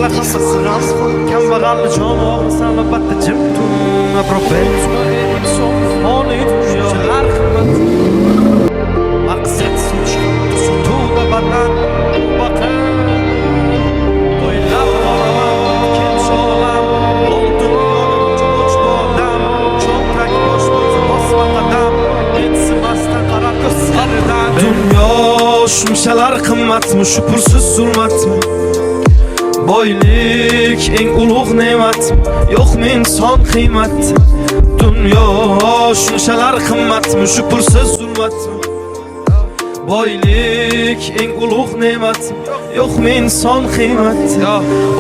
Bola hammasi g'amxo'r, kambag'alni joni og'risan albatta jim tur. Propenso inson foni dunyolar qimmat. Maqsad sutuvda badan baqar. O'ylab qolaman, kench olam, oltin yo'lim cho'ch bo'lam, cho'ntak bosh bo'lsa bosma qadam, mensimasdan qarar ko'zlaridan. Dunyo shunchalar qimmatmi, shu pulsiz zulmatmi? Boylik eng ulug' ne'mat, yo'qmi inson qiymat? Dunyo shunchalar qimmatmi, shu pulsiz zulmatmi? Boylik eng ulug' ne'mat, yo'qmi inson qiymat?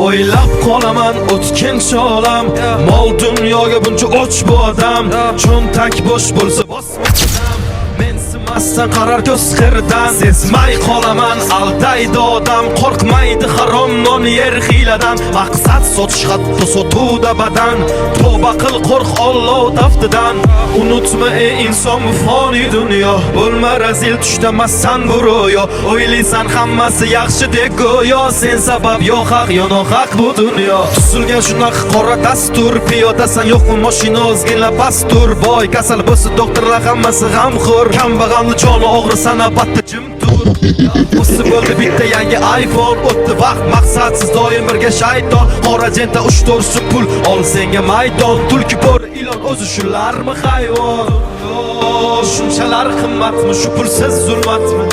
O'ylab qolaman o'tkinchi olam, mol dunyoga buncha och bu odam, cho'ntak bo'sh bo'lsa bosma qadam, mensimasdan qarar ko'z qirdan. Sezmay qolaman aldaydi odam, qo'rqmaydi harom non yer hiyladan. Maqsad sotish hatto sotuvda badan, tavba qil qo'rq Alloh taftidan. Unutma ey inson bu foni dunyo, bo'lma razil tushdamassan bu ro'yo. O'ylaysan hammasi yaxshi deb go'yo, sen sabab yo haq yo nohaq bu dunyo. Tuzilgan shunaqa qora dastur, piyodasan yo'qmi mashina o'zgina pastur. Boy kasal bo'lsa doktorlar hammasi g'amxo'r, kambag'alni joni og'risan albatta jim tur. O'si bo'ldi bitta yangi iPhone, o'tdi vaqt maqsadsiz doim birga shayton. Qora jenta 3-4 pul ol senga maydon, tulki bo'ri ilon o'zi shularmi hayvon? Shunchalar qimmatmi, shu pulsiz zulmatmi?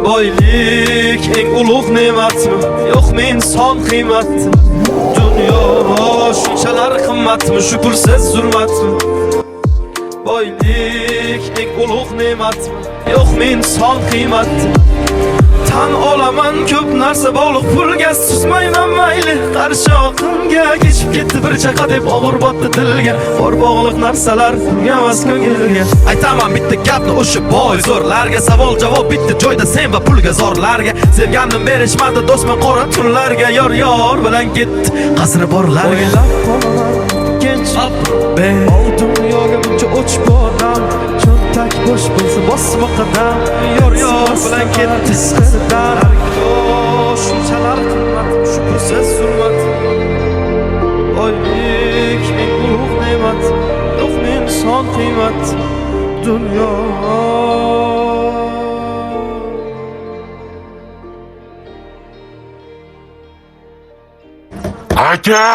Boylik eng ulug' ne'matmi, yo'qmi inson qiymat? Dunyo shunchalar qimmatmi, shu pulsiz zulmatmi? Boylik eng ulug' ne'matmi, yo'qmi inson qiymat? Tan olaman ko'p narsa bog'liq pulga, susmayman mayli qarshi oqimga. Kechib ketdi bir chaqa deb og'ir botdi dilga, bor bog'liq narsalar pulga emas ko'ngilga. Aytaman bitta gapni o'sha boy zo'rlarga, savol javob bitta joyda sen va pulga zorlarga. Sevgandim berishmadi do'stman qora tunlarga, yor bilan ketdi qasri borlarga. O'ylab qolaman gench ol dunyoga buncha och bodam, cho'ntak bo'sh bo'lsa bosma qadam, yor bilan ketdi qasridan. Shunchalar qimmat, shu pulsiz zulmat. Boylik eng ulug' ne'mat, yo'qmi inson qiymat? Dunyo Aka